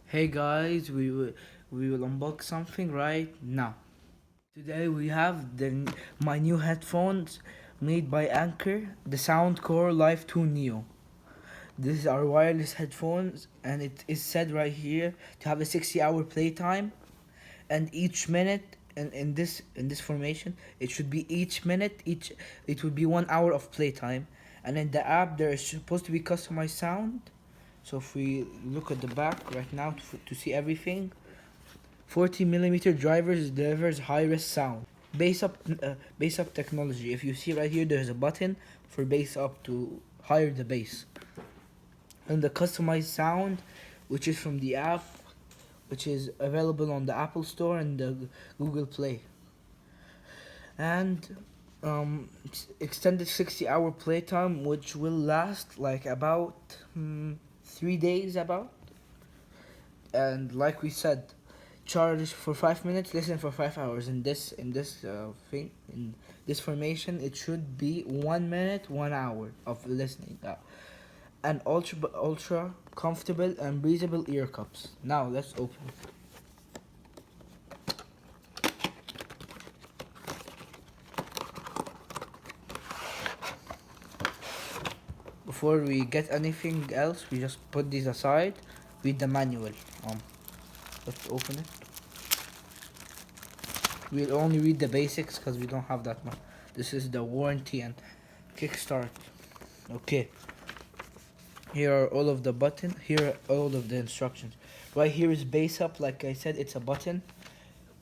Hey guys, we will unbox something right now. Today we have my new headphones made by Anker, the Soundcore Life 2 Neo. This is our wireless headphones, and it is said right here to have a 60-hour playtime, and each minute in this formation it should be each minute each it would be 1 hour of playtime, and in the app there is supposed to be customized sound. So if we look at the back right now to see everything, 40mm drivers delivers high-res sound. Bass up technology. If you see right here, there's a button for bass up to higher the bass. And the customized sound, which is from the app, which is available on the Apple Store and the Google Play. And extended 60-hour playtime, which will last like about 3 days about. And like we said, charge for 5 minutes, listen for 5 hours. In this formation, it should be 1 minute, 1 hour of listening. And ultra comfortable and breathable ear cups. Now let's open. Before we get anything else, we just put these aside. Read the manual. Let's open it. We'll only read the basics because we don't have that much. This is the warranty and kickstart. Okay. Here are all of the buttons. Here are all of the instructions. Right here is bass up. Like I said, it's a button.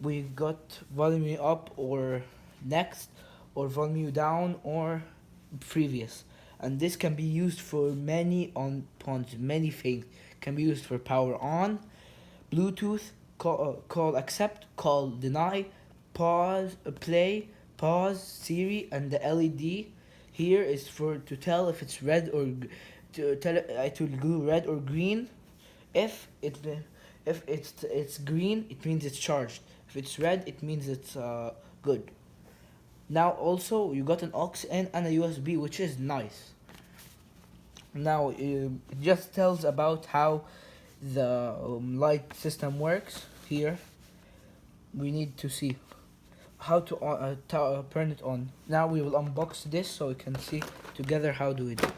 We got volume up or next, or volume down or previous. And this can be used for many things. Can be used for power on, Bluetooth, call accept, call deny, pause, play, pause, Siri, and the LED here is for to tell if it's red or to tell it will go red or green. If it's green, it means it's charged. If it's red, it means it's good. Now also you got an aux in and a USB, which is nice. Now it just tells about how the light system works. Here we need to see how to turn it on. Now we will unbox this so we can see together how do we do.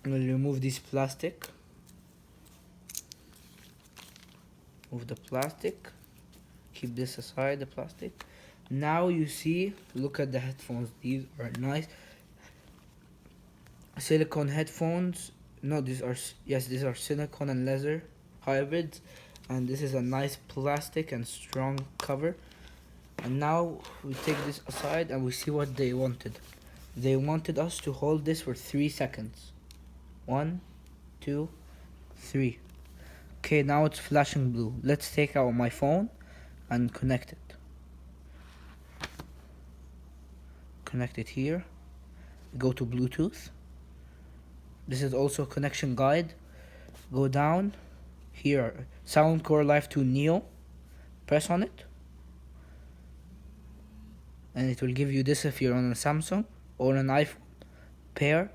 We'll remove this plastic. Move the plastic. Keep this aside, the plastic. Now you see, look at the headphones. These are nice silicone headphones. No, these are silicone and leather hybrids, and this is a nice plastic and strong cover. And now we take this aside and we see what they wanted. They wanted us to hold this for 3 seconds. 1, 2, 3. Okay, now it's flashing blue. Let's take out my phone and connect it. Connect it here. Go to Bluetooth. This is also connection guide. Go down here, Soundcore Life 2 Neo. Press on it, and it will give you this if you're on a Samsung or an iPhone. Pair.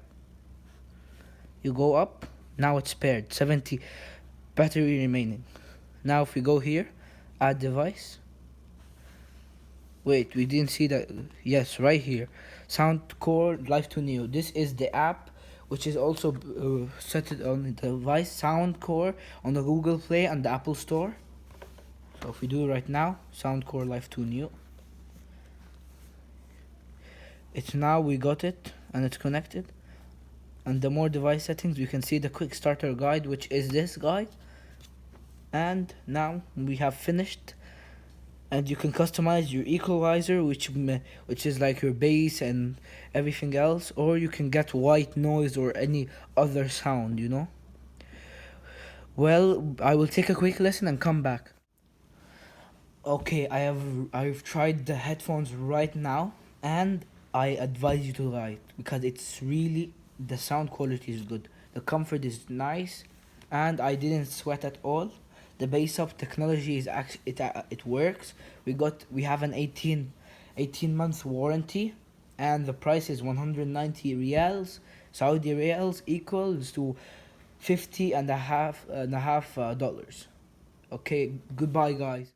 You go up. Now it's paired. 70 battery remaining. Now if we go here, add device. Wait, we didn't see that. Yes, right here, Soundcore Life 2 Neo. This is the app, which is also set it on the device. Soundcore on the Google Play and the Apple Store. So if we do it right now, Soundcore Life 2 Neo. It's now we got it and it's connected. And the more device settings, we can see the quick starter guide, which is this guide. And now we have finished. And you can customize your equalizer, which is like your bass and everything else, or you can get white noise or any other sound, you know. Well, I will take a quick listen and come back. Okay, I've tried the headphones right now, and I advise you to buy it because it's really, the sound quality is good, the comfort is nice, and I didn't sweat at all. The bass up technology is it works. We have an 18 18-month warranty, and the price is 190 riyals, Saudi riyals, equals to 50 and a half dollars. Okay, goodbye guys.